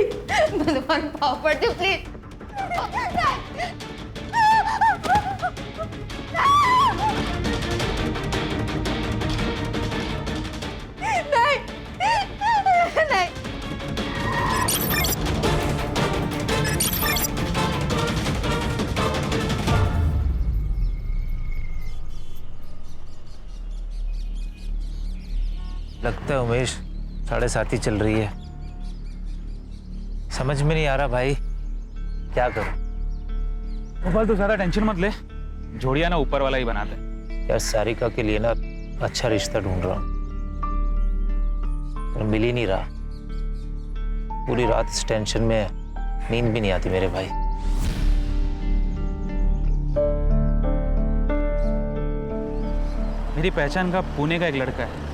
भगवान पाँव पड़ती हूँ प्लीज। नहीं नहीं। लगता है उमेश 7:30 ही चल रही है। समझ में नहीं आ रहा भाई, क्या करूं? गोपाल, तू ज्यादा टेंशन मत ले, जोड़िया ना ऊपर वाला ही बनाते। यार सारिका के लिए ना अच्छा रिश्ता ढूंढ रहा हूं, पर मिल ही नहीं रहा। पूरी रात इस टेंशन में नींद भी नहीं आती मेरे भाई। मेरी पहचान का पुणे का एक लड़का है,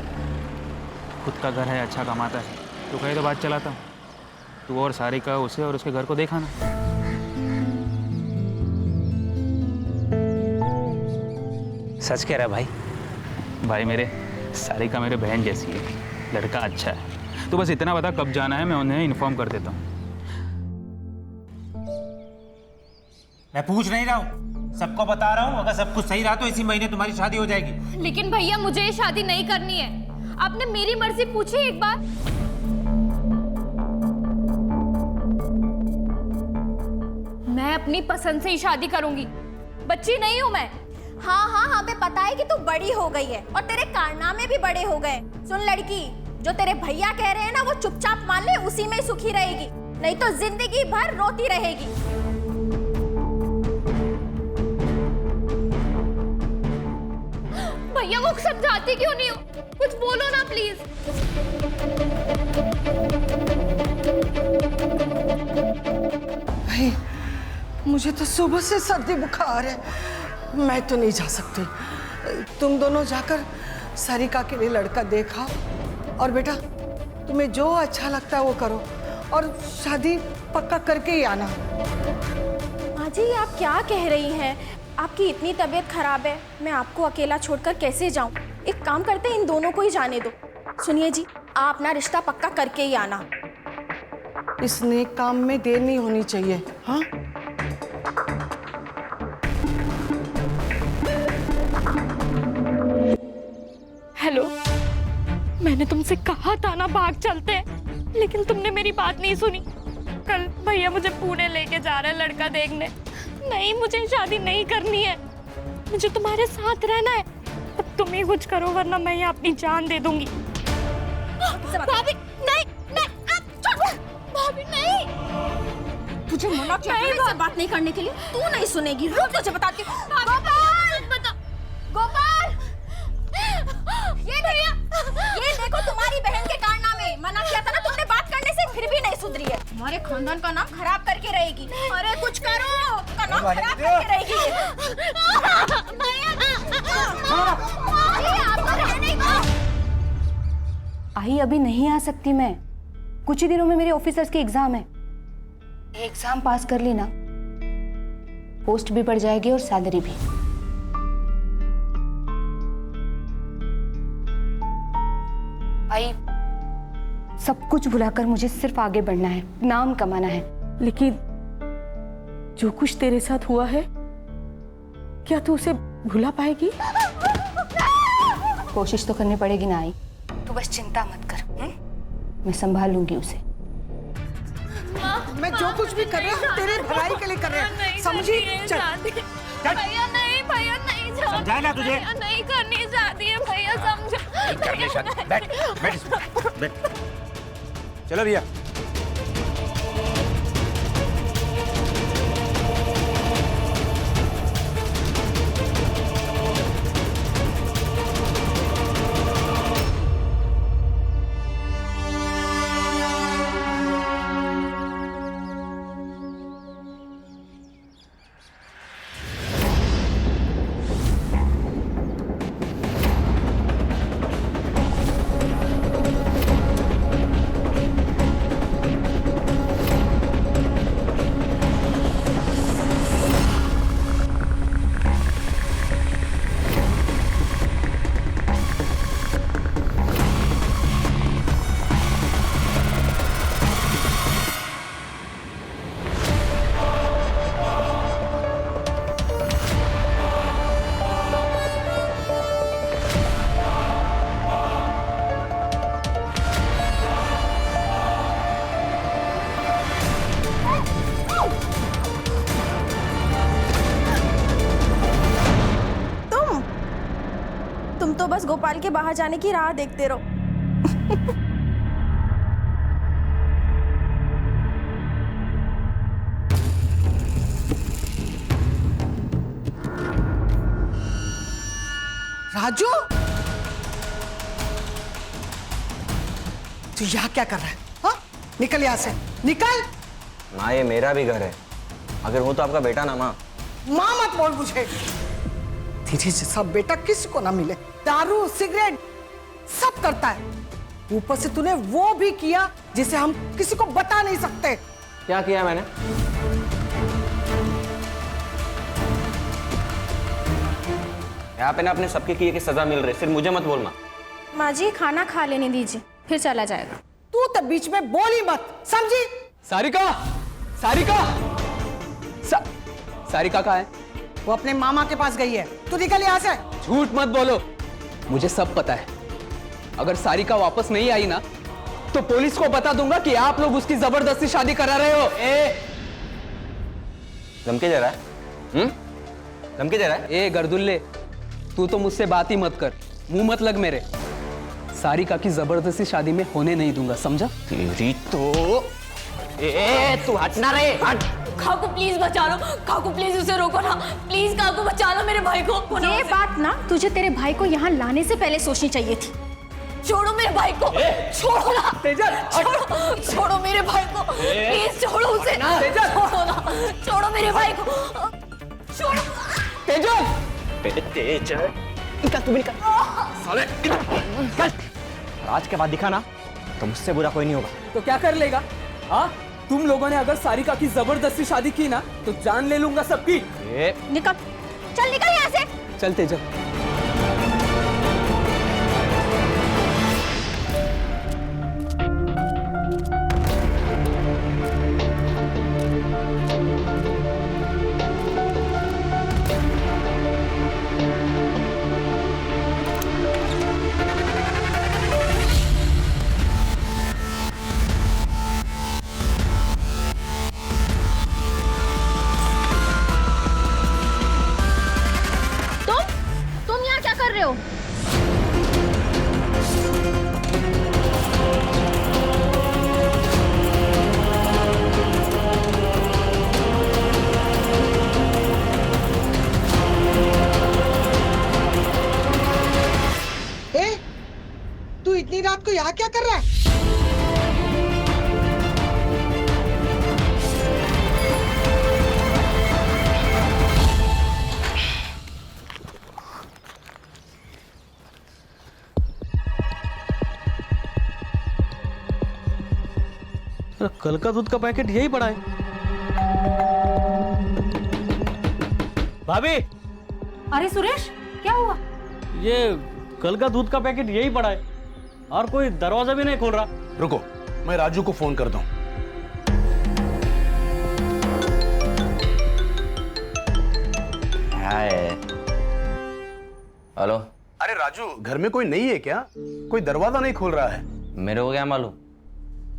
खुद का घर है, अच्छा कमाता है। तो कहे तो बात चलाता हूँ, तू और सारिका उसे और उसके घर को देखा ना। सच कह रहा है भाई? भाई मेरे, सारिका मेरे बहन जैसी है, लड़का अच्छा है। तो बस इतना बता कब जाना है, मैं उन्हें इन्फॉर्म कर देता हूँ। मैं पूछ नहीं रहा हूँ, सबको बता रहा हूँ। अगर सब कुछ सही रहा तो इसी महीने तुम्हारी शादी हो जाएगी। लेकिन भैया मुझे ये शादी नहीं करनी है। आपने मेरी मर्जी पूछी एक बार? मैं अपनी पसंद से ही शादी करूंगी, बच्ची नहीं हूं मैं। हाँ हाँ, हमें पता है कि तू बड़ी हो गई है और तेरे कारनामे भी बड़े हो गए। सुन लड़की, जो तेरे भैया कह रहे हैं ना, वो चुपचाप मान ले, उसी में सुखी रहेगी, नहीं तो जिंदगी भर रोती रहेगी। भैया वो समझाती क्यों नहीं हो? कुछ बोलो ना प्लीज। भाई मुझे तो सुबह से सर्दी बुखार है, मैं तो नहीं जा सकती। तुम दोनों जाकर सारिका के लिए लड़का देखा, और बेटा तुम्हें जो अच्छा लगता है वो करो, और शादी पक्का करके ही आना। माँ जी, आप क्या कह रही हैं? आपकी इतनी तबीयत खराब है, मैं आपको अकेला छोड़कर कैसे जाऊं? एक काम करते हैं, इन दोनों को ही जाने दो। सुनिए जी, आप अपना रिश्ता पक्का करके ही आना। इस नेक काम में देर नहीं होनी चाहिए। हाँ, हेलो, मैंने तुमसे कहा था ना भाग चलते हैं, लेकिन तुमने मेरी बात नहीं सुनी। कल भैया मुझे पुणे लेके जा रहे हैं लड़का देखने। नहीं, मुझे शादी नहीं करनी है, मुझे तुम्हारे साथ रहना है। अब तुम ही कुछ करो वरना मैं यहाँ अपनी जान दे दूंगी। भाभी नहीं नहीं, भाभी नहीं। तुझे मना किया था इससे बात नहीं करने के लिए, तू नहीं सुनेगी। रुक, तुझे बताती हूँ। गोपाल, गोपाल, ये देखो तुम्हारी बहन के कारनामे। मना किया था ना तुमने बात करने से, फिर भी नहीं सुधरी है। हमारे खानदान का नाम खराब करके रहेगी। अरे कुछ करो, का नाम खराब करके रहेगी। आई अभी नहीं आ सकती मैं, कुछ ही दिनों में मेरे ऑफिसर्स के एग्जाम है। एग्जाम पास कर ली ना, पोस्ट भी बढ़ जाएगी और सैलरी भी। आई सब कुछ भुलाकर मुझे सिर्फ आगे बढ़ना है, नाम कमाना है। लेकिन जो कुछ तेरे साथ हुआ है, क्या तू उसे भुला पाएगी? कोशिश तो करनी पड़ेगी ना आई, तू बस चिंता मत कर, मैं संभाल लूंगी उसे। मैं जो कुछ भी कर रहा हूँ तेरे भलाई के लिए कर रहा हूँ, समझी? चल भैया नहीं, भैया नहीं, समझाया ना तुझे? नहीं करनी चाहती है भैया, समझो। कर ले शादी, बैठ बैठ बैठ। चलो भैया। बस गोपाल के बाहर जाने की राह देखते रहो। राजू, तू यहाँ क्या कर रहा है? हाँ? निकल यहाँ से, निकल। माँ ये मेरा भी घर है, अगर हूँ तो आपका बेटा ना माँ। माँ मत बोल मुझे। तेरे जैसा बेटा किसी को ना मिले। दारू सिगरेट सब करता है, ऊपर से तूने वो भी किया जिसे हम किसी को बता नहीं सकते। क्या किया मैंने? यहाँ पे ना अपने सबके किए की सजा मिल रही, सिर्फ मुझे मत बोलना। माँ जी खाना खा लेने दीजिए, फिर चला जाएगा। तू तो बीच में बोल ही मत, समझी? सारिका, सारिका, सारिका कहाँ है? वो अपने मामा के पास गई है, तू निकल यहाँ से। झूठ मत बोलो, मुझे सब पता है। अगर सारिका वापस नहीं आई ना तो पुलिस को बता दूंगा कि आप लोग उसकी जबरदस्ती शादी करा रहे हो। धमकी दे रहा है? धमकी दे रहा है? ए गर्दुल्ले, तू तो मुझसे बात ही मत कर, मुंह मत लग मेरे। सारिका की जबरदस्ती शादी में होने नहीं दूंगा, समझा? तेरी तो तू हटना रे, हट। काकू प्लीज बचा लो, काकू प्लीज उसे रोको ना, प्लीज काकू बचा लो मेरे भाई को। ये बात ना तुझे तेरे भाई को यहाँ लाने से पहले सोचनी चाहिए थी। छोड़ो मेरे भाई को, छोड़ो ना तेजल, छोड़ो, छोड़ो मेरे भाई को, प्लीज छोड़ो उसे, छोड़ो ना, छोड़ो मेरे भाई को, छोड़ो। तेजल, निकल तू भी निकल। साले निकल। आज के बाद दिखा ना तो मुझसे बुरा कोई नहीं होगा। तो क्या कर लेगा? हाँ, तुम लोगों ने अगर सारिका की जबरदस्ती शादी की ना तो जान ले लूंगा सबकी। निकल, चल निकल यहाँ से। चल तेजल। तुम यहाँ क्या कर रहे हो? तू इतनी रात को यहाँ क्या कर रहा है? कल का दूध का पैकेट यही पड़ा है। भाभी, अरे सुरेश, क्या हुआ? ये कल का दूध का पैकेट यही पड़ा है और कोई दरवाजा भी नहीं खोल रहा। रुको, मैं राजू को फोन करता हूँ। हेलो। अरे राजू, घर में कोई नहीं है क्या? कोई दरवाजा नहीं खोल रहा है। मेरे को क्या मालूम,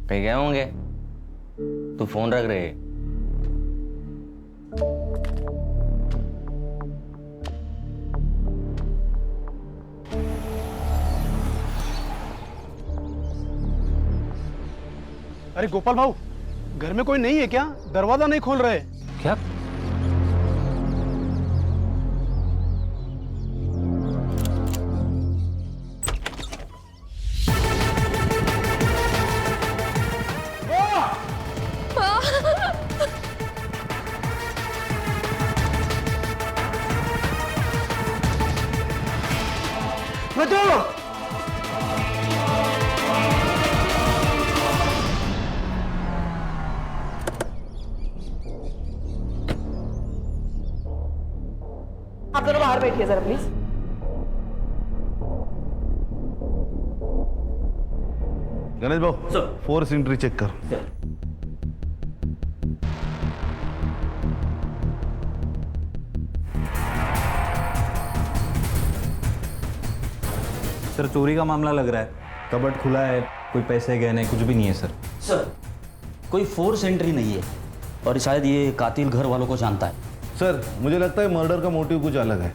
कहीं गए होंगे। तू फोन रख रहे। अरे गोपाल भाऊ, घर में कोई नहीं है क्या? दरवाजा नहीं खोल रहे। क्या? आप दोनों बाहर बैठिए जरा प्लीज। गणेश भाऊ, फोर्स एंट्री चेक कर। सर चोरी का मामला लग रहा है। कबर्ड खुला है, कोई पैसे गहने कुछ भी नहीं है सर। सर कोई फोर्स एंट्री नहीं है और शायद ये कातिल घर वालों को जानता है। सर मुझे लगता है मर्डर का मोटिव कुछ अलग है।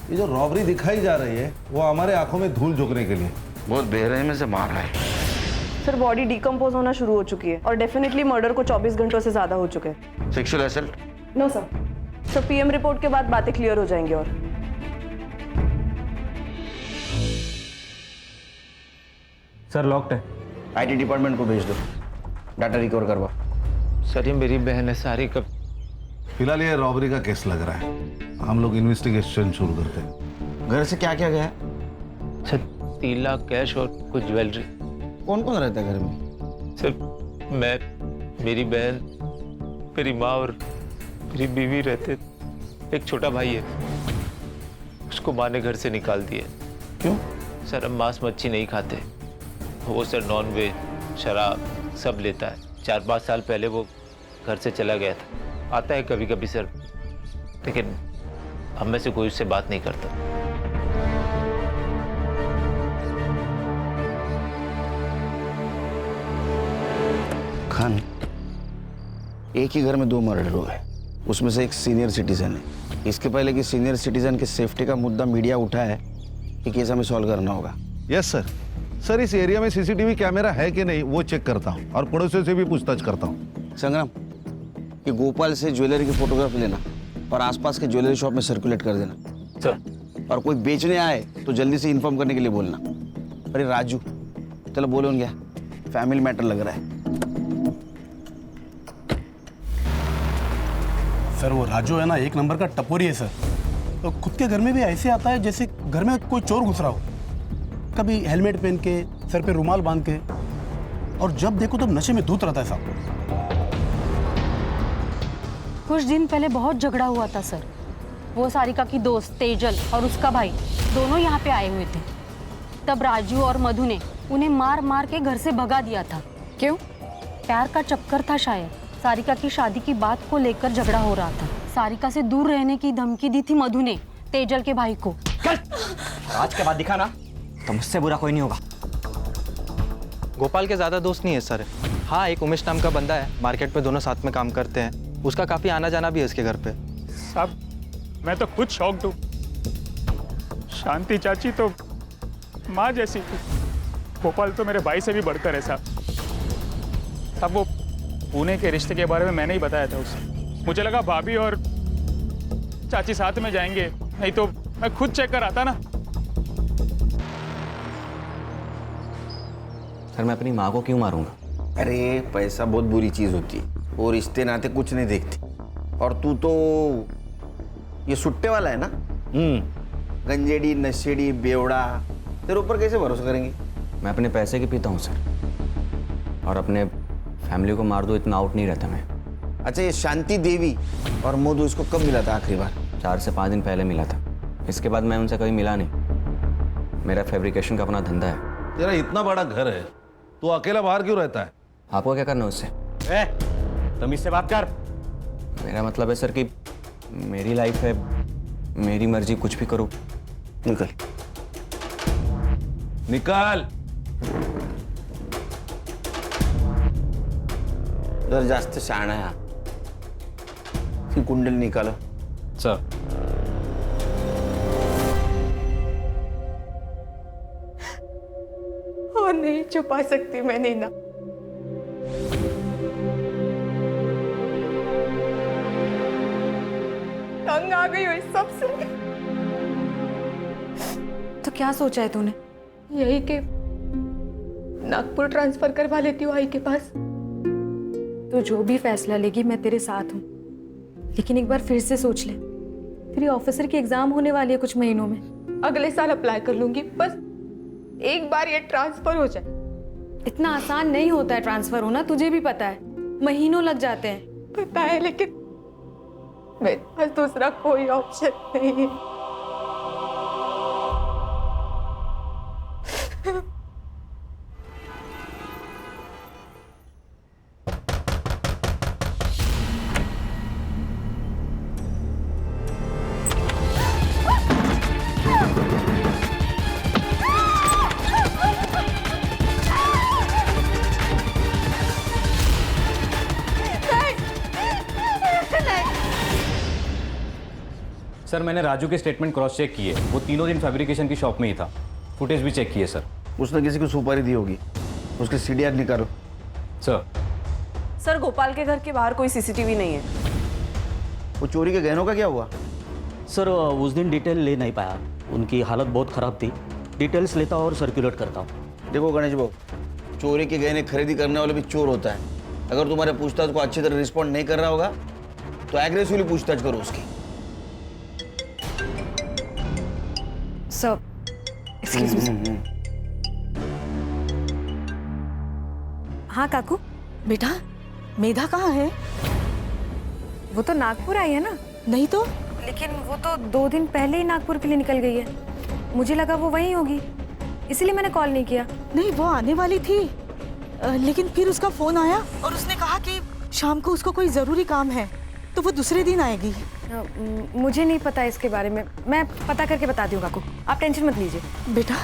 ये जो रॉबरी दिखाई जा रही है वो हमारे आंखों में धूल झोंकने के लिए बहुत बेरहमी से मार रहा है। सर बॉडी डिकम्पोज होना शुरू हो चुकी है और डेफिनेटली मर्डर को 24 घंटों से ज्यादा हो चुके हैं। Sexual assault? No sir. Sir PM report के बाद बातें क्लियर हो जाएंगी। और सर लॉक्ड है। आईटी डिपार्टमेंट को भेज दो, डाटा रिकवर करवा। सर ये मेरी बहन है सारी का। फिलहाल ये रॉबरी का केस लग रहा है, हम लोग इन्वेस्टिगेशन शुरू करते हैं। घर से क्या क्या गया? सर 3 लाख कैश और कुछ ज्वेलरी। कौन कौन रहता है घर में? सर मैं, मेरी बहन, मेरी माँ और मेरी बीवी रहते। एक छोटा भाई है, उसको माँ ने घर से निकाल दिया। क्यों? सर हम मांस मच्छी नहीं खाते। वो सर नॉन वेज, शराब सब लेता है। 4-5 साल पहले वो घर से चला गया था। आता है कभी कभी सर, लेकिन हम में से कोई उससे बात नहीं करता। खान, एक ही घर में 2 मर्डर हुए, उसमें से एक सीनियर सिटीजन है। इसके पहले कि सीनियर सिटीजन की सेफ्टी का मुद्दा मीडिया उठा है, ये केस हमें सॉल्व करना होगा। Yes sir. सर इस एरिया में सीसीटीवी कैमरा है कि नहीं वो चेक करता हूँ और पड़ोसियों से भी पूछताछ करता हूँ। संग्राम, ये गोपाल से ज्वेलरी की फोटोग्राफ लेना और आसपास के ज्वेलरी शॉप में सर्कुलेट कर देना। सर। और कोई बेचने आए तो जल्दी से इन्फॉर्म करने के लिए बोलना। अरे राजू, चलो बोलो क्या, फैमिली मैटर लग रहा है। सर वो राजू है ना, एक नंबर का टपोरी है सर। तो खुद के घर में भी ऐसे आता है जैसे घर में कोई चोर घुस रहा हो। कभी हेलमेट पहन के, सर पे रुमाल बांध के, और जब देखो तब नशे में धूत रहता है साहब। कुछ दिन पहले बहुत झगड़ा हुआ था सर। वो सारिका की दोस्त तेजल और उसका भाई दोनों यहाँ पे आए हुए थे। तब राजू और मधु ने उन्हें मार मार के घर से भगा दिया था। क्यों? प्यार का चक्कर था शायद। सारिका की शादी की बात को लेकर झगड़ा हो रहा था। सारिका से दूर रहने की धमकी दी थी मधु ने तेजल के भाई को। आज के बाद दिखा ना तो मुझसे बुरा कोई नहीं होगा। गोपाल के ज़्यादा दोस्त नहीं है सर। हाँ, एक उमेश नाम का बंदा है, मार्केट में दोनों साथ में काम करते हैं। उसका काफ़ी आना जाना भी है इसके घर पे। साहब मैं तो खुद शॉक्ड हूँ। शांति चाची तो माँ जैसी थी। गोपाल तो मेरे भाई से भी बढ़कर है साहब। अब वो पुणे के रिश्ते के बारे में मैंने ही बताया था उसे। मुझे लगा भाभी और चाची साथ में जाएंगे, नहीं तो मैं खुद चेक कर आता ना। सर मैं अपनी माँ को क्यों मारूंगा? अरे पैसा बहुत बुरी चीज होती है, वो रिश्ते नाते कुछ नहीं देखती। और तू तो ये सुट्टे वाला है ना। गंजेड़ी, नशेड़ी, बेवड़ा, तेरे ऊपर कैसे भरोसा करेंगे? मैं अपने पैसे की पीता हूँ सर, और अपने फैमिली को मार दो इतना आउट नहीं रहता मैं। अच्छा ये शांति देवी और मधु इसको कब मिला था आखिरी बार? 4 से 5 दिन पहले मिला था। इसके बाद मैं उनसे कभी मिला नहीं। मेरा फैब्रिकेशन का अपना धंधा है। तेरा इतना बड़ा घर है, तू अकेला बाहर क्यों रहता है? आपको क्या करना उससे? तमीज से बात कर। मेरा मतलब है सर कि मेरी लाइफ है, मेरी मर्जी, कुछ भी करो। निकल निकाल। जर जास्त शहाणा है ती कुंडली निकालो सर। और नहीं छुपा सकती मैं नीना। तंग आ गई हो इस सब से। तो क्या सोचा है तूने? यही कि नागपुर ट्रांसफर करवा लेती हूँ आई के पास। तो जो भी फैसला लेगी मैं तेरे साथ हूँ, लेकिन एक बार फिर से सोच ले। तेरी ऑफिसर की एग्जाम होने वाली है कुछ महीनों में। अगले साल अप्लाई कर लूंगी, बस एक बार ये ट्रांसफर हो जाए। इतना आसान नहीं होता है ट्रांसफर होना, तुझे भी पता है। महीनों लग जाते हैं। पता है, लेकिन मेरे पास दूसरा कोई ऑप्शन नहीं है। सर मैंने राजू के स्टेटमेंट क्रॉस चेक किए, वो तीनों दिन फैब्रिकेशन की शॉप में ही था। फुटेज भी चेक किए सर। उसने किसी को सुपारी दी होगी, उसके सीडीआर निकालो। सर गोपाल के घर के बाहर कोई सीसीटीवी नहीं है। वो चोरी के गहनों का क्या हुआ? सर उस दिन डिटेल ले नहीं पाया, उनकी हालत बहुत ख़राब थी। डिटेल्स लेता और सर्कुलेट करता हूँ। देखो गणेश बाबू, चोरी के गहने खरीदी करने वाले भी चोर होता है। अगर तुम्हारे पूछताछ को अच्छी तरह रिस्पॉन्ड नहीं कर रहा होगा तो एग्रेसिवली पूछताछ करो उसकी। Sir excuse me. हाँ काकू। बेटा मेधा कहाँ है? वो तो नागपुर आई है ना। नहीं तो लेकिन वो तो 2 दिन पहले ही नागपुर के लिए निकल गई है। मुझे लगा वो वहीं होगी, इसीलिए मैंने कॉल नहीं किया। नहीं, वो आने वाली थी, लेकिन फिर उसका फोन आया और उसने कहा कि शाम को उसको कोई जरूरी काम है, तो वो दूसरे दिन आएगी। मुझे नहीं पता इसके बारे में, मैं पता करके बताती हूँ काकू, आप टेंशन मत लीजिए। बेटा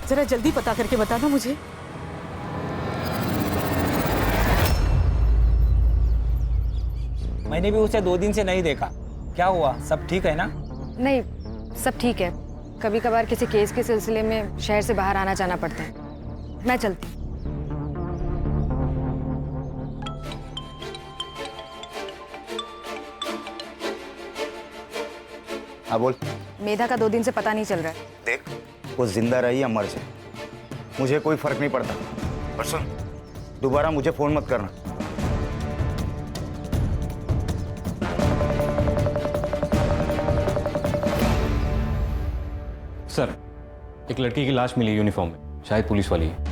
जरा जल्दी पता करके बताना मुझे। मैंने भी उसे 2 दिन से नहीं देखा, क्या हुआ? सब ठीक है ना? नहीं, सब ठीक है। कभी कभार किसी केस के सिलसिले में शहर से बाहर आना जाना पड़ता है। मैं चलती। हाँ बोल। मेधा का 2 दिन से पता नहीं चल रहा है। देख, वो जिंदा रही या मर जाए मुझे कोई फर्क नहीं पड़ता, पर सुन, दोबारा मुझे फोन मत करना। सर एक लड़की की लाश मिली यूनिफॉर्म में, शायद पुलिस वाली है।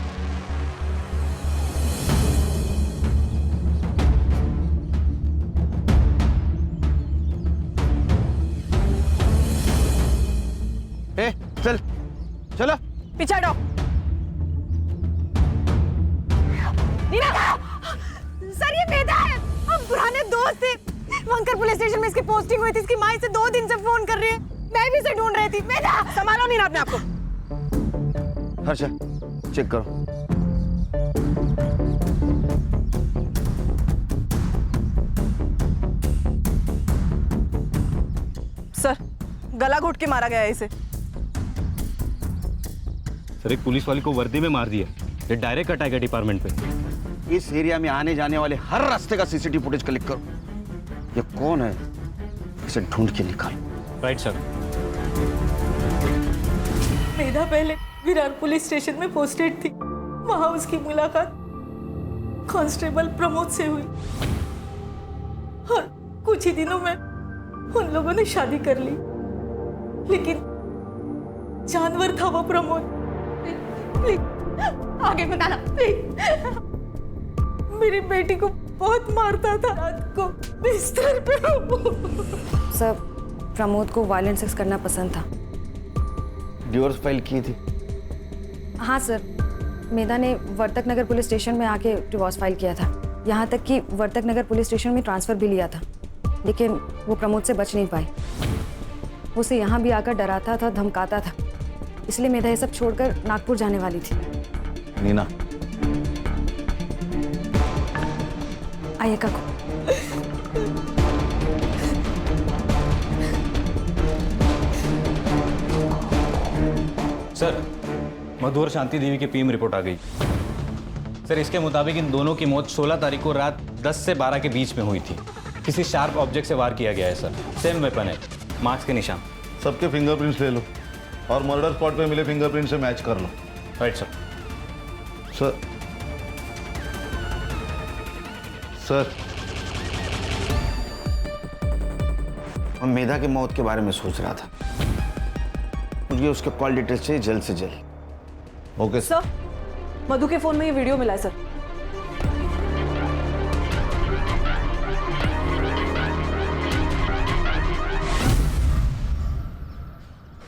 चल चलो पीछे हटो। सर ये मेधा है, हम पुराने दोस्त थे। वंकर पुलिस स्टेशन में इसकी पोस्टिंग हुई थी। इसकी माँ से 2 दिन से फोन कर रही है, मैं भी इसे ढूंढ रही थी। मेधा संभालो नहीं ना अपने आप को। हर्षा चेक करो। सर गला घोट के मारा गया है इसे। सर एक पुलिस वाली को वर्दी में मार दिया, ये डायरेक्ट अटैक है डिपार्टमेंट पे। इस एरिया में आने जाने वाले हर रास्ते का सीसीटीवी फुटेज कलेक्ट करो। ये कौन है, इसे ढूंढ के निकालो। Right sir. मेधा पहले विरार पुलिस स्टेशन में पोस्टेड थी। वहां उसकी मुलाकात कांस्टेबल प्रमोद से हुई और कुछ ही दिनों में उन लोगों ने शादी कर ली। लेकिन जानवर था वो प्रमोद। प्लीज आगे बताना प्लीज। मेरी बेटी को बहुत मारता था, रात को बिस्तर पे। सर प्रमोद को वायलेंट सेक्स करना पसंद था। डिवोर्स फाइल की थी? हाँ सर, मेधा ने वर्तक नगर पुलिस स्टेशन में आके डिवोर्स फाइल किया था। यहाँ तक कि वर्तक नगर पुलिस स्टेशन में ट्रांसफ़र भी लिया था, लेकिन वो प्रमोद से बच नहीं पाई। वो उसे यहाँ भी आकर डराता था, धमकाता था, इसलिए मेधा ये सब छोड़कर नागपुर जाने वाली थी। नीना आइए काकू। सर मधु और शांति देवी की पीएम रिपोर्ट आ गई। सर इसके मुताबिक इन दोनों की मौत 16 तारीख को रात 10 से 12 के बीच में हुई थी। किसी शार्प ऑब्जेक्ट से वार किया गया है सर। सेम वेपन है, मार्क्स के निशान। सबके फिंगरप्रिंट्स ले लो और मर्डर स्पॉट पे मिले फिंगरप्रिंट से मैच कर लो। Right sir. सर मैं मेधा की मौत के बारे में सोच रहा था। मुझे उसके कॉल डिटेल्स चाहिए जल्द से जल्द। ओके सर, मधु के फोन में ये वीडियो मिला है सर।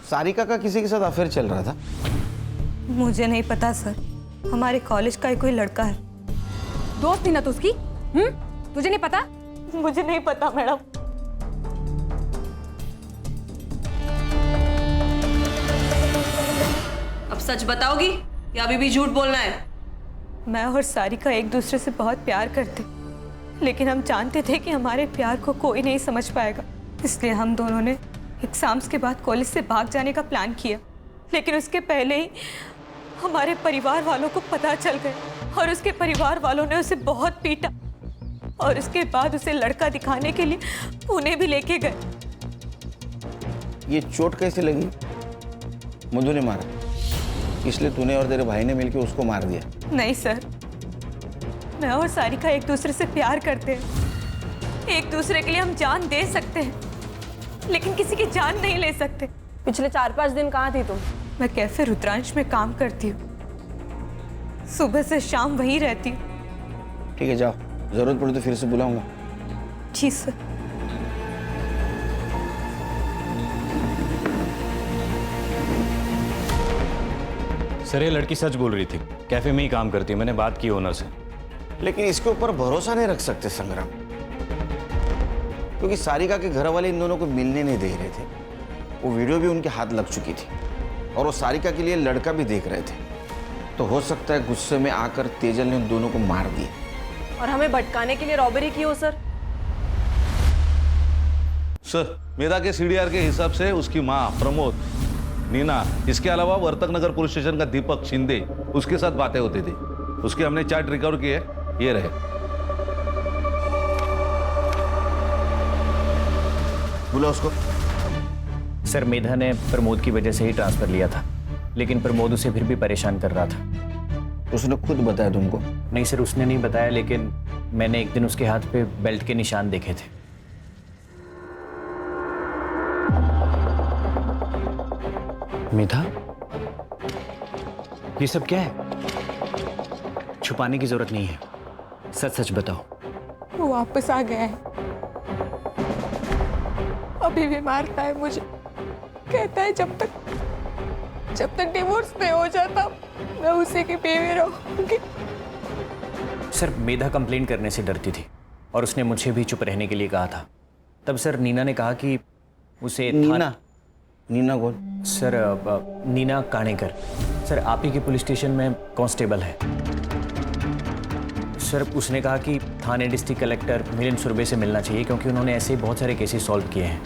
सारिका का किसी के साथ अफेयर चल रहा था? मुझे नहीं पता सर, हमारे कॉलेज का ही कोई लड़का है। दोस्त थी ना तो उसकी? तुझे नहीं पता? मुझे नहीं पता मैडम। अब सच बताओगी या अभी भी झूठ बोलना है? मैं और सारिका एक दूसरे से बहुत प्यार करते, लेकिन हम जानते थे कि हमारे प्यार को कोई नहीं समझ पाएगा, इसलिए हम दोनों ने एग्जाम्स के बाद कॉलेज से भाग जाने का प्लान किया, लेकिन उसके पहले ही हमारे परिवार वालों को पता चल गया और उसके परिवार वालों ने उसे बहुत पीटा और उसके बाद उसे लड़का दिखाने के लिए पुणे भी लेके गए। ये चोट कैसे लगी? मधु ने मारा, इसलिए तूने और तेरे भाई ने मिलकर उसको मार दिया? नहीं सर, मैं और सारिका एक दूसरे से प्यार करते हैं। एक दूसरे के लिए हम जान दे सकते हैं, लेकिन किसी की जान नहीं ले सकते। पिछले 4-5 दिन कहाँ थी तुम? मैं कैफे रुद्रांश में काम करती हूँ, सुबह से शाम वहीं रहती हूँ। ठीक है, जाओ, जरूरत पड़ी तो फिर से बुलाऊंगा। जी सर। सर ये लड़की सच बोल रही थी, कैफे में ही काम करती है, मैंने बात की ओनर से। लेकिन इसके ऊपर भरोसा नहीं रख सकते संग्राम, क्योंकि सारिका के घर वाले इन दोनों को मिलने नहीं दे रहे थे। वो वीडियो भी उनके हाथ लग चुकी थी और वो सारिका के लिए लड़का भी देख रहे थे। तो हो सकता है गुस्से में आकर तेजल ने उन दोनों को मार दिया और हमें भटकाने के लिए रॉबरी की हो सर। सर, मेधा के सीडीआर के हिसाब से उसकी माँ प्रमोद, नीना, इसके अलावा वर्तक नगर पुलिस स्टेशन का दीपक शिंदे, उसके साथ बातें होती थी। उसके हमने चार्ट रिकवर किए, ये रहे। बोला उसको। सर मेधा ने प्रमोद की वजह से ही ट्रांसफर लिया था, लेकिन प्रमोद उसे फिर भी परेशान कर रहा था। उसने खुद बताया तुमको? नहीं सर, उसने नहीं बताया, लेकिन मैंने एक दिन उसके हाथ पे बेल्ट के निशान देखे थे। मेधा, ये सब क्या है? छुपाने की जरूरत नहीं है, सच सच बताओ। वो वापस आ गया है, अभी भी मारता है मुझे। कहता है जब तक डिवोर्स नहीं हो जाता मैं उसी की बीवी रहूंगी। सर मेधा कंप्लेंट करने से डरती थी और उसने मुझे भी चुप रहने के लिए कहा था। तब सर नीना ने कहा कि उसे नीना कौन? सर नीना काणेकर, सर आप ही के पुलिस स्टेशन में कांस्टेबल है। सर उसने कहा कि थाने डिस्ट्रिक्ट कलेक्टर मिलिंद सुरभे से मिलना चाहिए, क्योंकि उन्होंने ऐसे बहुत सारे केसेस सॉल्व किए हैं।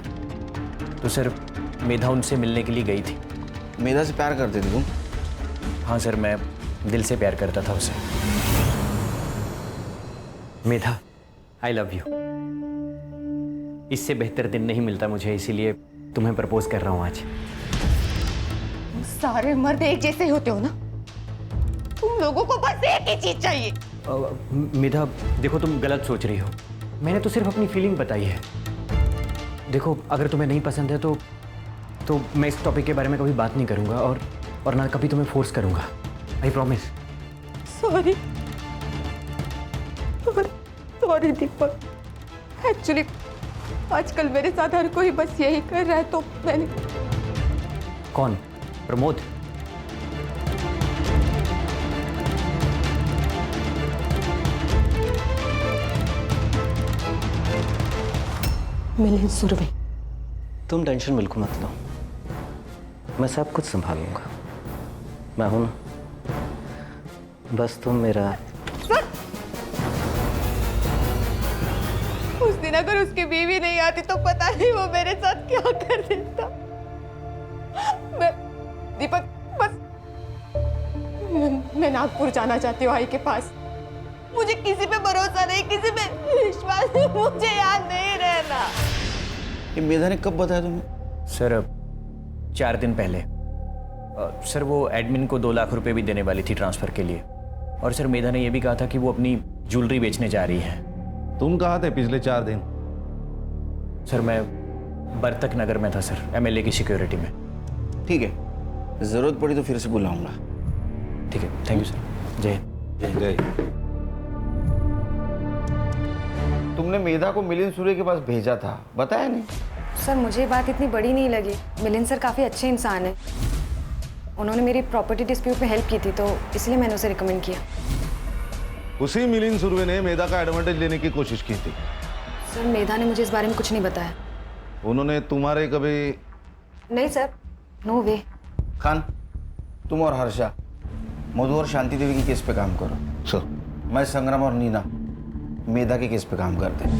तो सर मेधा उनसे मिलने के लिए गई थी। मेधा से प्यार करते थे तुम? हाँ सर, मैं दिल से प्यार करता था उसे। मेधा, आई लव यू। इससे बेहतर दिन नहीं मिलता मुझे, इसीलिए तुम्हें प्रपोज कर रहा हूँ आज। सारे मर्द एक जैसे होते हो ना, तुम लोगों को बस एक ही चीज चाहिए। मेधा देखो, तुम गलत सोच रही हो। मैंने तो सिर्फ अपनी फीलिंग बताई है। देखो अगर तुम्हें नहीं पसंद है तो मैं इस टॉपिक के बारे में कभी बात नहीं करूंगा और ना कभी तुम्हें फोर्स करूंगा। I promise. Sorry Deepak, actually आजकल मेरे साथ हर कोई बस यही कर रहा है, तो मैंने। कौन? प्रमोद? मिलिंद सुरभि। तुम टेंशन बिल्कुल मत लो, मैं सब कुछ संभालूंगा। मैं हूं ना, बस तुम मेरा। उस दिन अगर उसकी बीवी नहीं आती तो पता नहीं वो मेरे साथ क्या कर देता। मैं दीपक बस मैं नागपुर जाना चाहती हूँ आई के पास। मुझे किसी पे भरोसा नहीं, किसी पे विश्वास नहीं, मुझे यहाँ नहीं रहना। ये मेधा ने कब बताया तुम्हें? सर 4 दिन पहले। सर वो एडमिन को 2 लाख रुपए भी देने वाली थी ट्रांसफर के लिए, और सर मेधा ने यह भी कहा था कि वो अपनी ज्वेलरी बेचने जा रही है। तुम कहाँ थे पिछले 4 दिन? सर मैं बर्तक नगर में था सर, MLA की सिक्योरिटी में। ठीक है, जरूरत पड़ी तो फिर से बुलाऊंगा। ठीक है, थैंक यू सर। जय जय। तुमने मेधा को मिलिंद सूर्य के पास भेजा था, बताया नहीं? सर मुझे बात इतनी बड़ी नहीं लगी। मिलिंद सर काफ़ी अच्छे इंसान हैं। उन्होंने मेरी प्रॉपर्टी डिस्प्यूट में हेल्प की थी, तो इसलिए मैंने उसे रिकमेंड किया। उसी मिलिंद सुरवे ने मेधा का एडवांटेज लेने की कोशिश की थी। सर मेधा ने मुझे इस बारे में कुछ नहीं बताया। उन्होंने तुम्हारे कभी? नहीं सर, नो वे। खान, तुम और हर्षा मधु और शांति देवी की केस पे काम करो। सर। मैं संग्राम और नीना मेधा के केस पे काम करते हैं।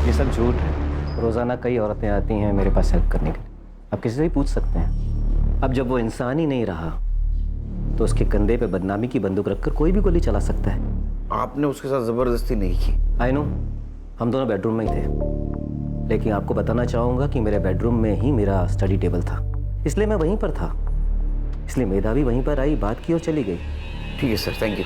ये सब झूठ है। रोज़ाना कई औरतें आती हैं मेरे पास हेल्प करने के लिए। आप किसी से भी पूछ सकते हैं। अब जब वो इंसान ही नहीं रहा तो उसके कंधे पे बदनामी की बंदूक रखकर कोई भी गोली चला सकता है। आपने उसके साथ जबरदस्ती नहीं की। आई नो, हम दोनों बेडरूम में ही थे, लेकिन आपको बताना चाहूँगा कि मेरे बेडरूम में ही मेरा स्टडी टेबल था, इसलिए मैं वहीं पर था। इसलिए मेधा भी वहीं पर आई, बात की और चली गई। ठीक है सर, थैंक यू।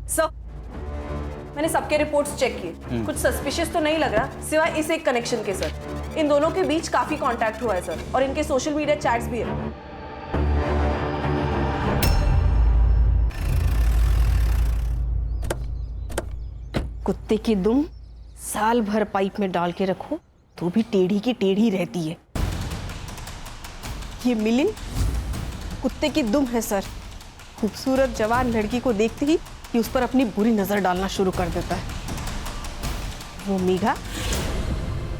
सर, मैंने सबके रिपोर्ट्स चेक किए, कुछ सस्पिशियस तो नहीं लग रहा सिवाय इस एक कनेक्शन के सर। इन दोनों के बीच काफी कांटेक्ट हुआ है सर, और इनके सोशल मीडिया चैट्स भी है। कुत्ते की दुम साल भर पाइप में डाल के रखो तो भी टेढ़ी की टेढ़ी रहती है। ये मिलिंद कुत्ते की दुम है सर। खूबसूरत जवान लड़की को देखते ही ये उस पर अपनी बुरी नजर डालना शुरू कर देता है। वो मेघा,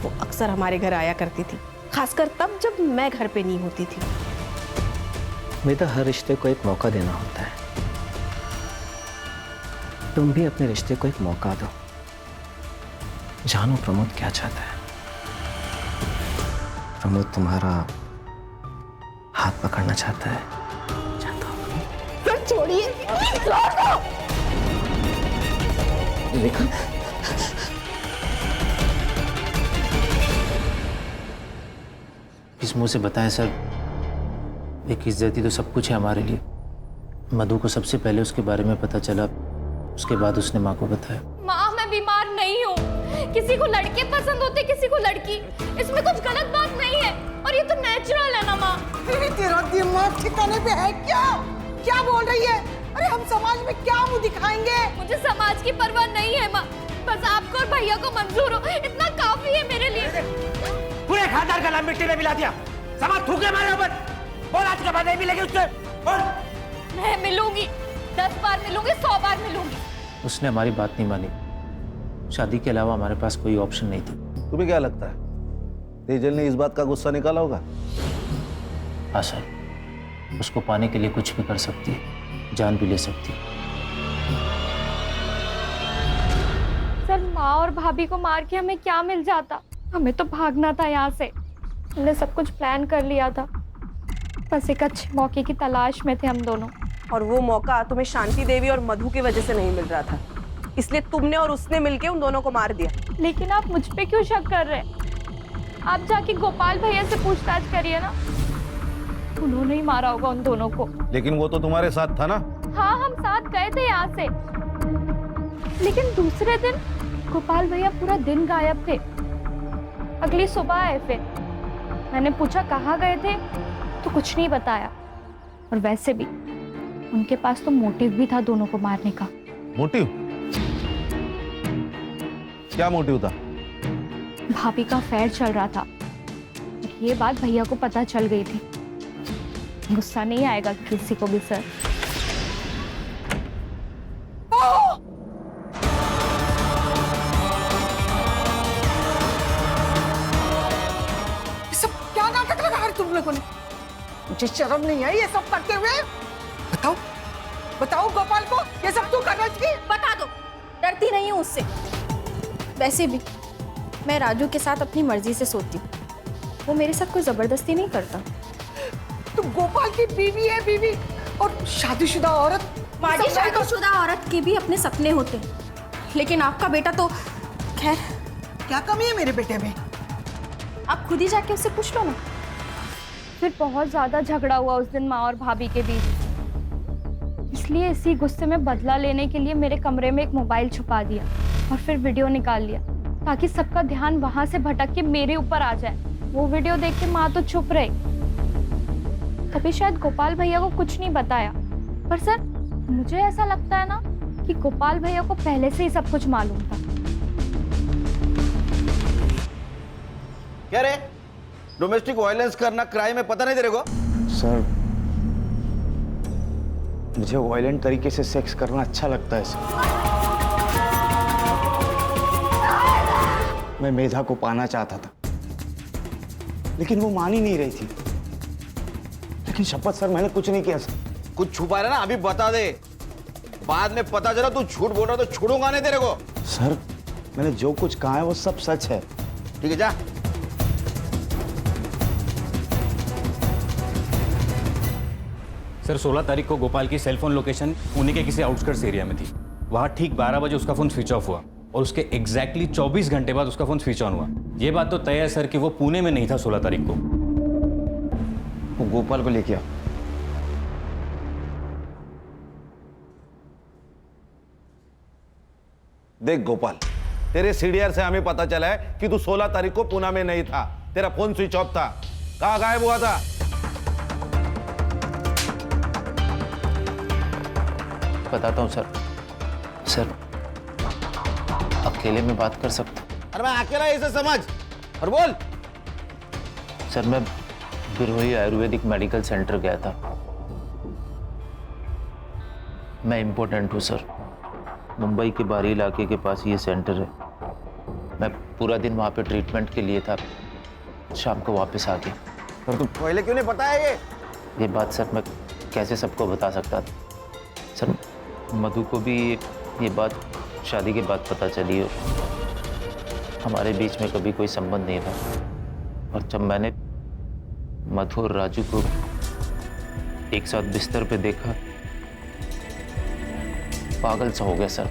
वो अक्सर हमारे घर आया करती थी, खासकर तब जब मैं घर पे नहीं होती थी। मेधा, हर रिश्ते को एक मौका देना होता है। तुम भी अपने रिश्ते को एक मौका दो। जानो प्रमोद क्या चाहता है। प्रमोद तुम्हारा हाथ पकड़ना चाहता है। सर छोड़िए, देखो, किस मुंह से बताएं सर, एक इज्जत ही तो सब कुछ है हमारे लिए। मधु को सबसे पहले उसके बारे में पता चला, उसके बाद उसने माँ को बताया। माँ, मैं बीमार नहीं हूँ। किसी को लड़के पसंद होते, किसी को लड़की। इसमें कुछ गलत बात नहीं है, और ये तो नेचुरल है ना माँ। तेरा दिमाग ठिकाने पे है क्या? क्या बोल रही है? अरे हम समाज में क्या मुंह दिखाएंगे? मुझे समाज की परवाह नहीं है माँ, बस आपको और भैया को मंजूर हो, इतना काफी है मेरे लिए। पूरे खानदान का नाम मिट्टी में मिला दिया। समाज थूके मारे ऊपर। बोल आज के बाद नहीं मिलेगी उससे। बोल। मैं मिलूंगी, 10 बार मिलूंगी, 100 बार मिलूंगी। उसने हमारी बात नहीं मानी। शादी के अलावा हमारे पास कोई ऑप्शन नहीं था। तुम्हें क्या लगता है तेजल ने इस बात का गुस्सा निकाला होगा? हाँ सर, उसको पाने के लिए कुछ भी कर सकती है, जान भी ले सकती है। सर, माँ और भाभी को मार के हमें क्या मिल जाता? हमें तो भागना था यहाँ से। हमने सब कुछ प्लान कर लिया था, बस एक अच्छे मौके की तलाश में थे हम दोनों। और वो मौका तुम्हें शांति देवी और मधु की वजह से नहीं मिल रहा था, इसलिए तुमने और उसने मिलके उन दोनों को मार दिया। लेकिन आप मुझ पे क्यों शक कर रहे हैं? आप जाके गोपाल भैया से पूछताछ करिए ना, उन्होंने ही मारा होगा उन दोनों को। लेकिन वो तो तुम्हारे साथ था ना? हाँ, हम साथ गए थे यहाँ से, लेकिन दूसरे दिन गोपाल भैया पूरा दिन गायब थे। अगली सुबह आए फिर। मैंने पूछा कहाँ गए थे, तो कुछ नहीं बताया। और वैसे भी उनके पास तो मोटिव भी था दोनों को मारने का। मोटिव? क्या मोटिव था? भाभी का अफेयर चल रहा था। ये बात भैया को पता चल गई थी। गुस्सा नहीं आएगा किसी को भी सर। सब क्या नाटक लगा है तुम लोगों ने? मुझे शर्म नहीं आई ये सब करते हुए? बताओ बताओ गोपाल को ये सब तू कर रही थी? बता दो, डरती नहीं हूँ उससे। वैसे भी मैं राजू के साथ अपनी मर्जी से सोती हूँ, वो मेरे साथ कोई जबरदस्ती नहीं करता। तुम गोपाल की बीवी है, बीवी और शादीशुदा औरत। माजी, शादीशुदा औरत के भी अपने सपने होते हैं, लेकिन आपका बेटा तो खैर। क्या कमी है मेरे बेटे में? आप खुद ही जाके उससे पूछ लो ना। फिर बहुत ज्यादा झगड़ा हुआ उस दिन माँ और भाभी के बीच, इसलिए इसी गुस्से में बदला लेने के लिए मेरे कमरे में एक मोबाइल छुपा दिया और फिर वीडियो निकाल लिया, ताकि सबका ध्यान वहां से भटक के मेरे ऊपर आ जाए। वो वीडियो देख के माँ तो चुप रही, तभी शायद गोपाल भैया को कुछ नहीं बताया। पर सर, मुझे ऐसा लगता है ना कि गोपाल भैया को पहले से ही सब कुछ मालूम था। क्या रे, डोमेस्टिक वायलेंस करना क्राइम है, पता नहीं तेरे को? सर, मुझे वायलेंट तरीके से सेक्स करना अच्छा लगता है सर। मैं मेधा को पाना चाहता था, लेकिन वो मान ही नहीं रही थी। लेकिन शपथ सर, मैंने कुछ नहीं किया सर। कुछ छुपा रहा ना, अभी बता दे। बाद में पता चला तू झूठ बोल रहा तो छोड़ूंगा नहीं तेरे को। सर मैंने जो कुछ कहा है वो सब सच है। ठीक है जा। सर 16 तारीख को गोपाल की सेलफोन लोकेशन पुणे के किसी आउटस्कर्ट्स एरिया में थी। वहाँ ठीक 12 बजे उसका फोन स्विच ऑफ हुआ और उसके एग्जैक्टली 24 घंटे बाद उसका फोन स्विच ऑन हुआ। ये बात तो तय है सर कि वो पुणे में नहीं था 16 तारीख को। वो गोपाल को लेके आओ। देख गोपाल, तेरे सीडीआर से हमें पता चला है कि तू 16 तारीख को पुणे में नहीं था, तेरा फोन स्विच ऑफ था। कहाँ गायब हुआ था? बताता हूँ सर। सर अकेले में बात कर सकता हूँ? अरे मैं अकेला इसे समझ और बोल। सर मैं बिरोही आयुर्वेदिक मेडिकल सेंटर गया था। मैं इम्पोर्टेंट हूँ सर। मुंबई के बाहरी इलाके के पास ये सेंटर है। मैं पूरा दिन वहाँ पे ट्रीटमेंट के लिए था, शाम को वापस आ गया। पर तू पहले क्यों नहीं बताया ये बात सर मैं कैसे सबको बता सकता था? सर मधु को भी ये बात शादी के बाद पता चली और हमारे बीच में कभी कोई संबंध नहीं था। और जब मैंने मधु और राजू को एक साथ बिस्तर पे देखा, पागल सा हो गया सर।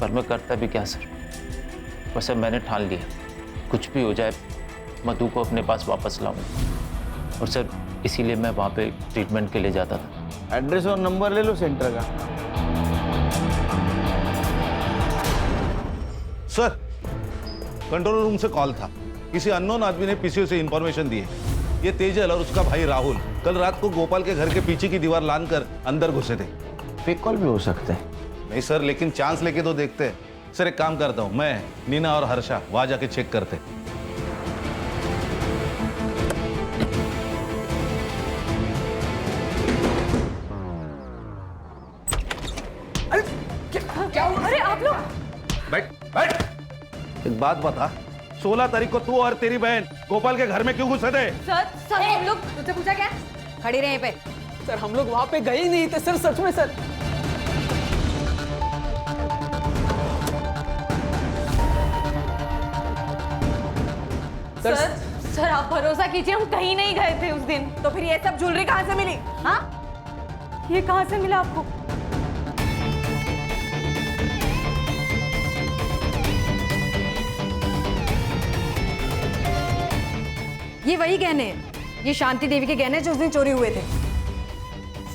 पर मैं करता भी क्या सर? वैसे मैंने ठान लिया, कुछ भी हो जाए मधु को अपने पास वापस लाऊंगा। और सर इसीलिए मैं वहाँ पे ट्रीटमेंट के लिए जाता था। एड्रेस और नंबर ले लो सेंटर का। सर कंट्रोल रूम से कॉल था। किसी अननोन आदमी ने पीसीओ से इंफॉर्मेशन दी है। ये तेजल और उसका भाई राहुल कल रात को गोपाल के घर के पीछे की दीवार लांघ कर अंदर घुसे थे। फेक कॉल भी हो सकते हैं। नहीं सर, लेकिन चांस लेके तो देखते हैं। सर एक काम करता हूँ, मैं नीना और हर्षा वहां जाके चेक करते। क्या हुआ? अरे आप लोग बैठ बैठ। एक बात बता, 16 तारीख को तू और तेरी बहन गोपाल के घर में क्यों घुसे थे? सर हम लोग तुझसे पूछा क्या? खड़ी रहे पे। सर हम लोग वहां पे गए ही नहीं थे सर, सच में सर। सर आप भरोसा कीजिए, हम कहीं नहीं गए थे उस दिन। तो फिर ये सब ज्वेलरी कहाँ से मिली? हाँ, ये कहाँ से मिला आपको? ये वही गहने हैं, ये शांति देवी के गहने जो उस दिन चोरी हुए थे।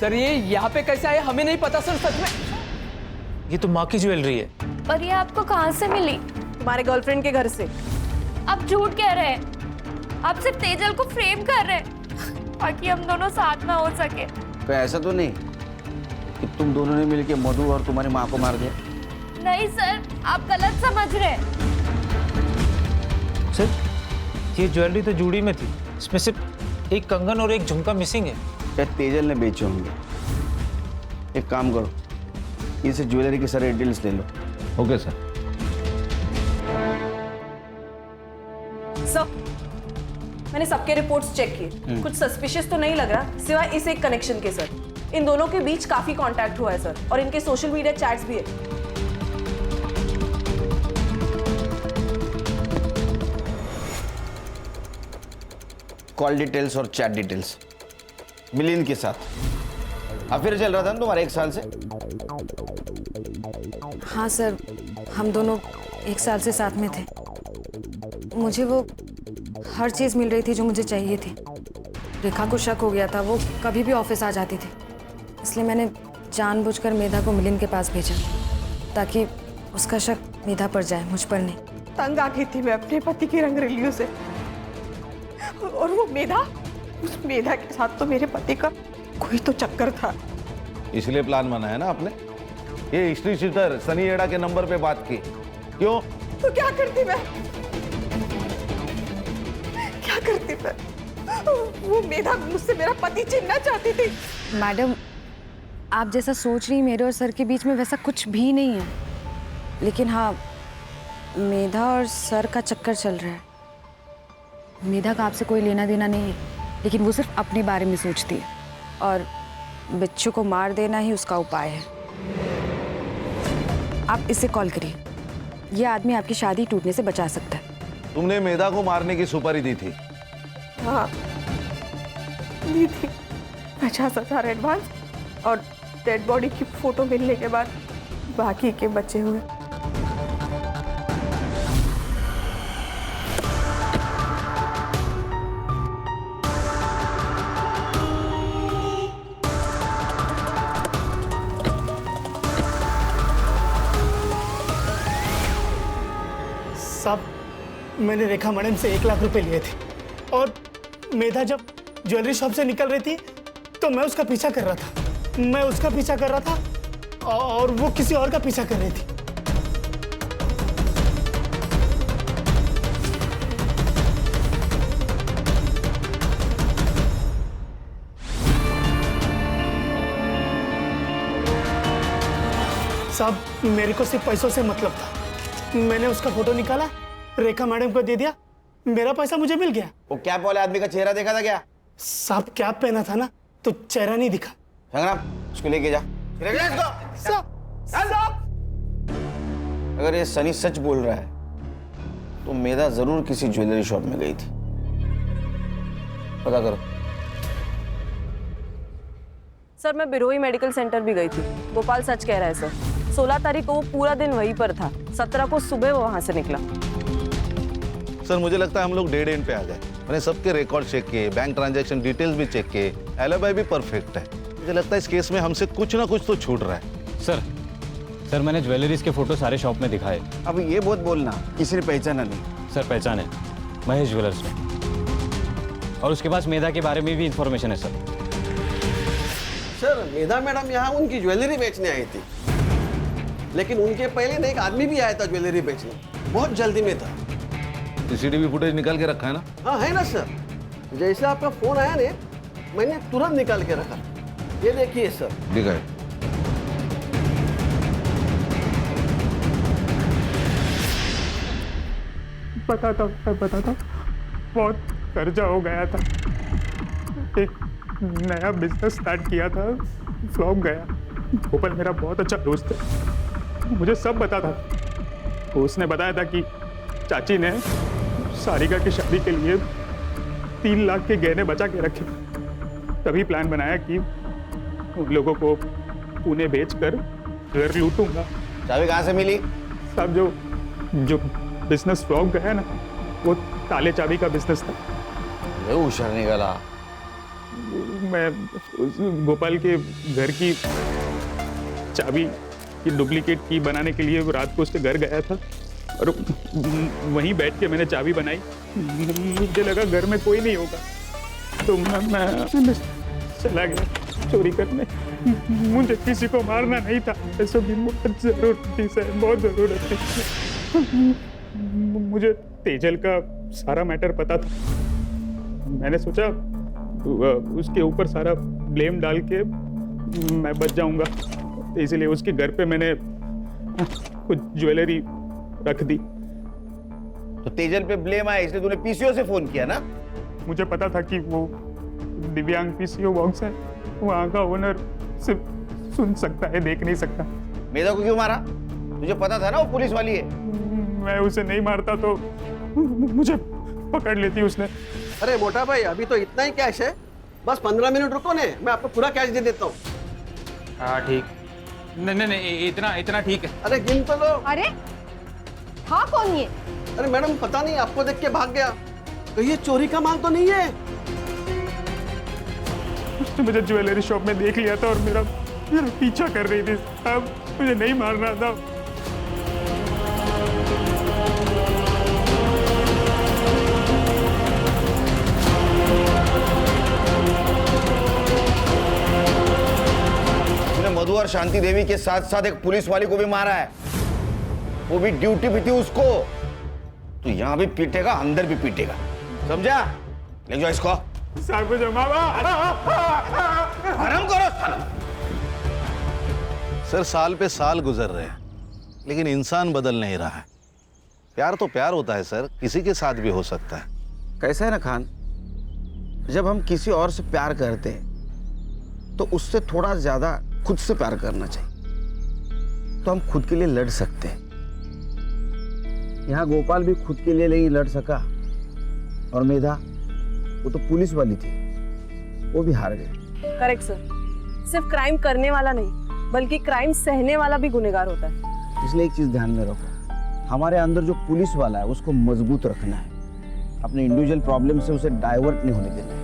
सर ये यहाँ पे कैसे आए हमें नहीं पता सर, सच में। ये तो माँ की ज्वेलरी है। और ये आपको कहाँ से मिली? तुम्हारे गर्लफ्रेंड के घर से। आप झूठ कह रहे हैं। आप सिर्फ तेजल को फ्रेम कर रहे हैं ताकि हम दोनों साथ ना हो सके। तो ऐसा तो नहीं कि तुम दोनों ने मिलकर मधु और तुम्हारी माँ को मार दिया? नहीं सर, आप गलत समझ रहे हैं। सर ये ज्वेलरी तो जूड़ी में थी, इसमें सिर्फ एक कंगन और एक झुमका मिसिंग है। क्या तेजल ने बेचे होंगे? एक काम करो, इसे ज्वेलरी के सारे डिटेल्स ले लो। Okay sir. सर मैंने सबके रिपोर्ट्स चेक किए, कुछ सस्पिशियस तो नहीं लग रहा सिवाय इस एक कनेक्शन के। सर इन दोनों के बीच काफी कांटेक्ट हुआ है सर, और इनके सोशल मीडिया चैट्स भी है। कॉल डिटेल्स और चैट डिटेल्स मिलिंद के साथ अफेयर चल रहा था ना तुम्हारा 1 साल से? हाँ सर, हम दोनों 1 साल से साथ में थे। मुझे वो हर चीज़ मिल रही थी जो मुझे चाहिए थी। रेखा को शक हो गया था, वो कभी भी ऑफिस आ जाती थी, इसलिए मैंने जानबूझकर मेधा को मिलिंद के पास भेजा ताकि उसका शक मेधा पर जाए, मुझ पर नहीं। तंग आ गई थी मैं अपने पति की रंगरेलियों से, और वो मेधा, उस मेधा के साथ तो मेरे पति का कोई तो चक्कर था। इसलिए प्लान बनाया ना आपने। ये हिस्ट्री शीटर सनी एड़ा के नंबर पे बात की क्यों? तो क्या करती मैं, क्या करती मैं? वो मेधा मुझसे मेरा पति छीनना चाहती थी। मैडम आप जैसा सोच रही, मेरे और सर के बीच में वैसा कुछ भी नहीं है। लेकिन हाँ, मेधा और सर का चक्कर चल रहा है। मेधा का आपसे कोई लेना देना नहीं है, लेकिन वो सिर्फ अपने बारे में सोचती है और बिच्छू को मार देना ही उसका उपाय है। आप इससे कॉल करिए। यह आदमी आपकी शादी टूटने से बचा सकता है। तुमने मेधा को मारने की सुपारी दी थी? हाँ दी थी, 50,000 एडवांस और डेड बॉडी की फोटो मिलने के बाद बाकी के बचे हुए। साहब, मैंने रेखा मैडम से 1 लाख रुपए लिए थे और मेधा जब ज्वेलरी शॉप से निकल रही थी तो मैं उसका पीछा कर रहा था। मैं उसका पीछा कर रहा था और वो किसी और का पीछा कर रही थी। साहब, मेरे को सिर्फ पैसों से मतलब था। मैंने उसका फोटो निकाला, रेखा मैडम को दे दिया, मेरा पैसा मुझे मिल गया। वो कैप वाले आदमी का चेहरा देखा था क्या? साहब, कैप पहना था ना तो चेहरा नहीं दिखा। संग्राम, उसको लेके जा। लेके जा इसको। साहब, अगर ये सनी सच बोल रहा है तो मेधा जरूर किसी ज्वेलरी शॉप में गई थी। पता करो। सर, मैं बिरोही मेडिकल सेंटर भी गई थी। गोपाल सच कह रहा है सर। 16 तारीख को वो पूरा दिन वहीं पर था। 17 को सुबह वो वहां से निकला। सर मुझे लगता है हम लोग डेड एंड पे आ गए। मैंने सबके रिकॉर्ड चेक किए, बैंक ट्रांजैक्शन डिटेल्स भी चेक किए, एलिबाई भी परफेक्ट है। मुझे लगता है इस केस में हमसे कुछ ना कुछ तो छूट रहा है। सर मैंने ज्वेलरीज के फोटो सारे शॉप में दिखाए। अब ये बहुत बोलना, किसी ने पहचाना नहीं। सर पहचाने, महेश ज्वेलर्स में। और उसके पास मेधा के बारे में भी इंफॉर्मेशन है सर। सर, मेधा मैडम यहाँ उनकी ज्वेलरी बेचने आई थी, लेकिन उनके पहले ना एक आदमी भी आया था ज्वेलरी बेचने, बहुत जल्दी में था। सीसीटीवी फुटेज निकाल के रखा है ना? हाँ है ना सर। जैसे आपका फोन आया ने, मैंने तुरंत निकाल के रखा। ये देखिए सर। दिखाए। बताता हूँ, बहुत कर्जा हो गया था। एक नया बिजनेस स्टार्ट किया था, फ्लॉप गया। गोपाल मेरा बहुत अच्छा दोस्त है, मुझे सब बता था। उसने बताया था कि चाची ने सारिका की शादी के लिए 3 लाख के गहने बचा के रखे। तभी प्लान बनाया कि उन लोगों को पुणे बेचकर घर लूटूंगा। चाबी कहाँ से मिली? सब जो बिजनेस फ्लॉप गया ना, वो ताले चाबी का बिजनेस था। होशियार निकला। मैं गोपाल के घर की चाबी की डुप्लीकेट की बनाने के लिए रात को उसके घर गया था और वहीं बैठ के मैंने चाबी बनाई। मुझे लगा घर में कोई नहीं होगा तो मैं चला गया चोरी करने। मुझे किसी को मारना नहीं था, पैसों की बहुत जरूरत थी सर, बहुत जरूरत थी। मुझे तेजल का सारा मैटर पता था। मैंने सोचा उसके ऊपर सारा ब्लेम डाल के मैं बच जाऊंगा, इसलिए उसके घर पे मैंने कुछ ज्वेलरी रख दी। तो तेजल पे ब्लेम आया इसलिए तूने पीसीओ से फोन किया ना? मुझे पता था कि वो दिव्यांग पीसीओ बॉक्स है, वहाँ का ओनर सिर्फ सुन सकता है, देख नहीं सकता। मेधा को क्यों मारा? तुझे पता था ना वो पुलिस वाली है। मैं उसे नहीं मारता तो मुझे पकड़ लेती उसने। अरे मोटा भाई, अभी तो इतना ही कैश है, बस 15 मिनट रुको ने, मैं आपको पूरा कैश दे देता हूँ। हाँ ठीक। नहीं, इतना ठीक है। अरे गिन तो लो। अरे हाँ, कौन ये? अरे मैडम, पता नहीं, आपको देख के भाग गया। तो ये चोरी का माल तो नहीं है? उसने मुझे ज्वेलरी शॉप में देख लिया था और मेरा पीछा कर रही थी। अब मुझे नहीं मारना था। मधु और शांति देवी के साथ साथ एक पुलिस वाली को भी मारा है, वो भी ड्यूटी पे थी उसको। तो यहाँ भी पीटेगा, अंदर भी पीटेगा, समझा? ले जाओ इसको। आराम करो। सर साल पे साल गुजर रहे हैं लेकिन इंसान बदल नहीं रहा है। प्यार तो प्यार होता है सर, किसी के साथ भी हो सकता है। कैसा है ना खान, जब हम किसी और से प्यार करते हैं तो उससे थोड़ा ज्यादा खुद से प्यार करना चाहिए। तो हम खुद के लिए लड़ सकते हैं। यहाँ गोपाल भी खुद के लिए नहीं लड़ सका, और मेधा, वो तो पुलिस वाली थी, वो भी हार गई। करेक्ट सर, सिर्फ क्राइम करने वाला नहीं बल्कि क्राइम सहने वाला भी गुनहगार होता है। इसलिए एक चीज ध्यान में रखो, हमारे अंदर जो पुलिस वाला है उसको मजबूत रखना है, अपने इंडिविजुअल प्रॉब्लम से उसे डाइवर्ट नहीं होने देना है।